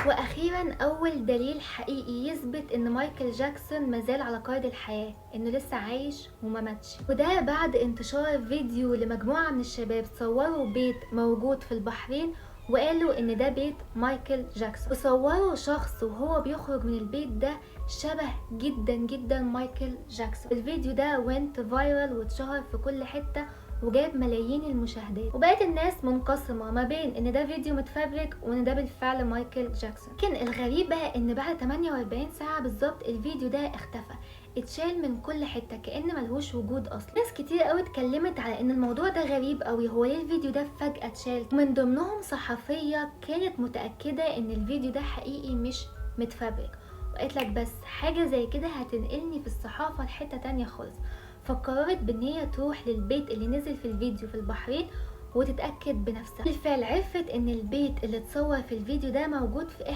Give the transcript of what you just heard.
واخيرا اول دليل حقيقي يثبت ان مايكل جاكسون مازال على قيد الحياة، انه لسه عايش وما ماتش. وده بعد انتشار فيديو لمجموعة من الشباب صوروا بيت موجود في البحرين وقالوا ان ده بيت مايكل جاكسون، وصوروا شخص وهو بيخرج من البيت ده شبه جدا جدا مايكل جاكسون. الفيديو ده went viral واتشهر في كل حتة وجاب ملايين المشاهدات، وبقت الناس منقسمة ما بين ان ده فيديو متفبرك وان ده بالفعل مايكل جاكسون. لكن الغريب بقى ان بعد 48 ساعة بالظبط الفيديو ده اختفى، اتشال من كل حتة كأن ملهوش وجود اصلا. ناس كتير قوي اتكلمت على ان الموضوع ده غريب قوي، هو ليه الفيديو ده فجأة اتشال؟ ومن ضمنهم صحفية كانت متأكدة ان الفيديو ده حقيقي مش متفبرك، وقالت لك بس حاجة زي كده هتنقلني في الصحافة لحتة تانية خالص. فقررت بان هي تروح للبيت اللي نزل في الفيديو في البحرين وتتأكد بنفسها. بالفعل عرفت ان البيت اللي اتصور في الفيديو ده موجود في